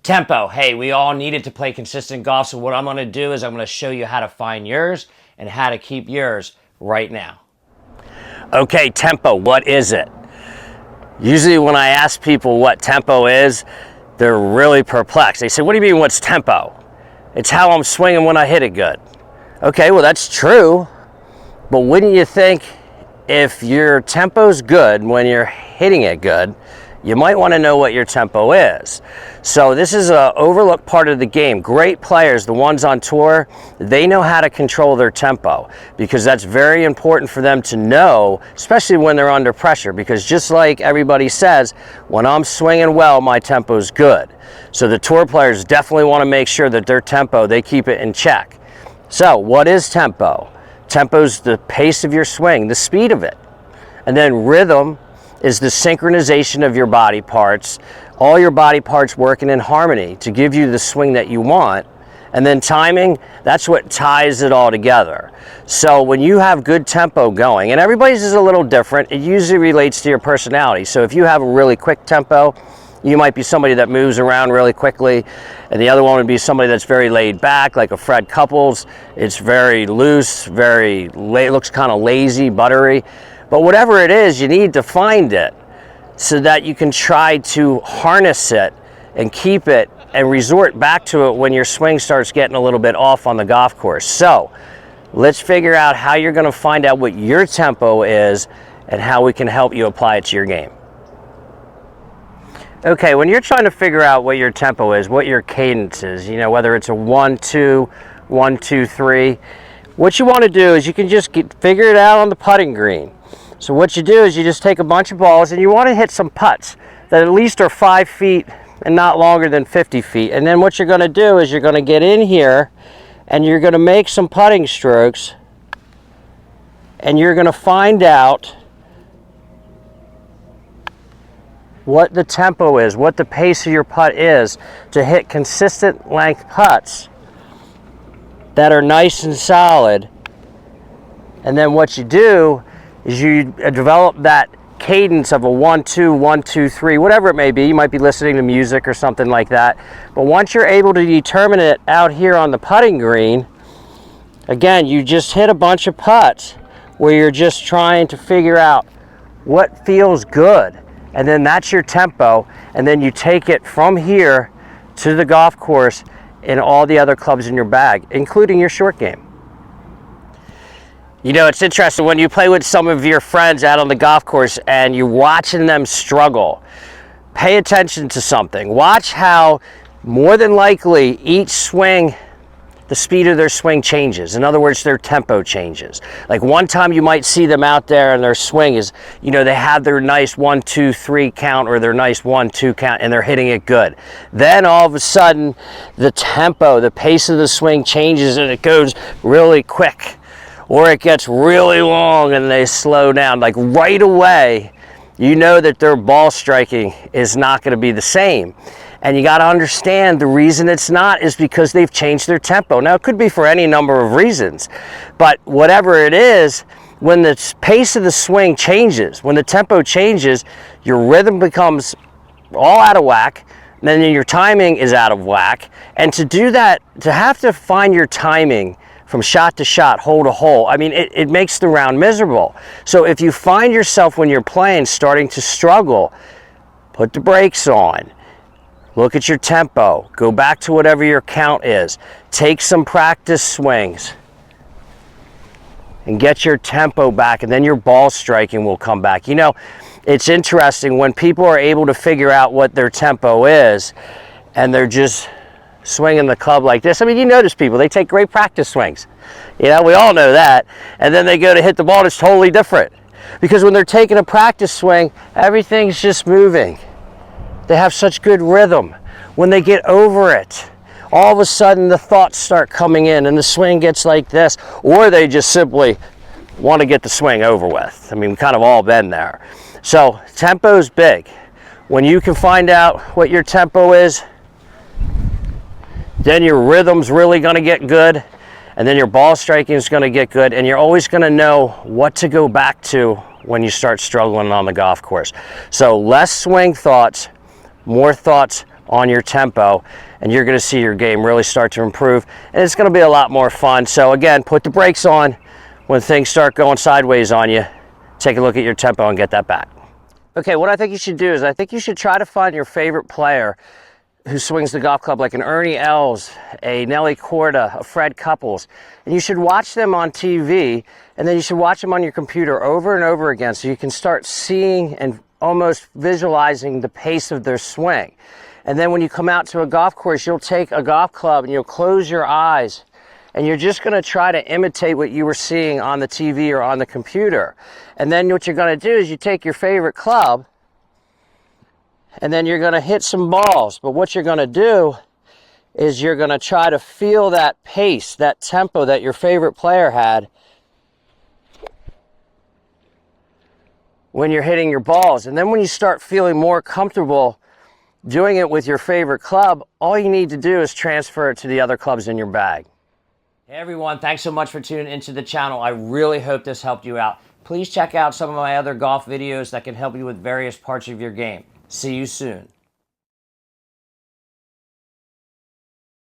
Tempo. Hey, we all needed to play consistent golf, so what I'm going to do is I'm going to show you how to find yours and how to keep yours right now. Okay, tempo, what is it? Usually when I ask people what tempo is, they're really perplexed. They say, what do you mean, what's tempo? It's how I'm swinging when I hit it good. Okay, well that's true, but wouldn't you think if your tempo's good when you're hitting it good, you might want to know what your tempo is. So this is an overlooked part of the game. Great players, the ones on tour, they know how to control their tempo because that's very important for them to know, especially when they're under pressure, because just like everybody says, when I'm swinging well, my tempo's good. So the tour players definitely want to make sure that their tempo, they keep it in check. So what is tempo? Tempo's the pace of your swing, the speed of it. And then rhythm is the synchronization of your body parts, all your body parts working in harmony to give you the swing that you want. And then timing, that's what ties it all together. So when you have good tempo going, and everybody's is a little different, it usually relates to your personality. So if you have a really quick tempo, you might be somebody that moves around really quickly, and the other one would be somebody that's very laid back, like a Fred Couples. It's very loose, looks kind of lazy, buttery. But whatever it is, you need to find it so that you can try to harness it and keep it and resort back to it when your swing starts getting a little bit off on the golf course. So let's figure out how you're going to find out what your tempo is and how we can help you apply it to your game. Okay, when you're trying to figure out what your tempo is, what your cadence is, you know, whether it's a 1-2, 1-2-3, what you want to do is you can just figure it out on the putting green. So what you do is you just take a bunch of balls and you want to hit some putts that at least are 5 feet and not longer than 50 feet. And then what you're going to do is you're going to get in here and you're going to make some putting strokes and you're going to find out what the tempo is, what the pace of your putt is to hit consistent length putts that are nice and solid. And then what you do is you develop that cadence of a 1-2, 1-2-3, whatever it may be. You might be listening to music or something like that. But once you're able to determine it out here on the putting green, again, you just hit a bunch of putts where you're just trying to figure out what feels good. And then that's your tempo. And then you take it from here to the golf course and all the other clubs in your bag, including your short game. You know, it's interesting when you play with some of your friends out on the golf course and you're watching them struggle. Pay attention to something. Watch how more than likely each swing, the speed of their swing changes. In other words, their tempo changes. Like one time you might see them out there and their swing is, you know, they have their nice 1-2-3 count or their nice 1-2 count and they're hitting it good. Then all of a sudden the tempo, the pace of the swing changes and it goes really quick. Or it gets really long and they slow down. Like right away, you know that their ball striking is not going to be the same. And you got to understand the reason it's not is because they've changed their tempo. Now, it could be for any number of reasons, but whatever it is, when the pace of the swing changes, when the tempo changes, your rhythm becomes all out of whack, and then your timing is out of whack. And to do that, to have to find your timing from shot to shot, hole to hole, I mean, it makes the round miserable. So if you find yourself when you're playing starting to struggle, put the brakes on. Look at your tempo. Go back to whatever your count is. Take some practice swings and get your tempo back, and then your ball striking will come back. You know, it's interesting when people are able to figure out what their tempo is and they're just swinging the club like this. I mean, you notice people, they take great practice swings. You know, we all know that. And then they go to hit the ball and it's totally different. Because when they're taking a practice swing, everything's just moving. They have such good rhythm. When they get over it, all of a sudden the thoughts start coming in and the swing gets like this. Or they just simply want to get the swing over with. I mean, we've kind of all been there. So tempo's big. When you can find out what your tempo is, then your rhythm's really going to get good, and then your ball striking is going to get good, and you're always going to know what to go back to when you start struggling on the golf course. So less swing thoughts, more thoughts on your tempo, and you're going to see your game really start to improve, and it's going to be a lot more fun. So again, put the brakes on when things start going sideways on you. Take a look at your tempo and get that back. Okay, what I think you should do is I think you should try to find your favorite player who swings the golf club, like an Ernie Els, a Nelly Corda, a Fred Couples, and you should watch them on TV, and then you should watch them on your computer over and over again so you can start seeing and almost visualizing the pace of their swing. And then when you come out to a golf course, you'll take a golf club and you'll close your eyes, and you're just going to try to imitate what you were seeing on the TV or on the computer. And then what you're going to do is you take your favorite club, and then you're going to hit some balls. But what you're going to do is you're going to try to feel that pace, that tempo that your favorite player had when you're hitting your balls. And then when you start feeling more comfortable doing it with your favorite club, all you need to do is transfer it to the other clubs in your bag. Hey everyone, thanks so much for tuning into the channel. I really hope this helped you out. Please check out some of my other golf videos that can help you with various parts of your game. See you soon.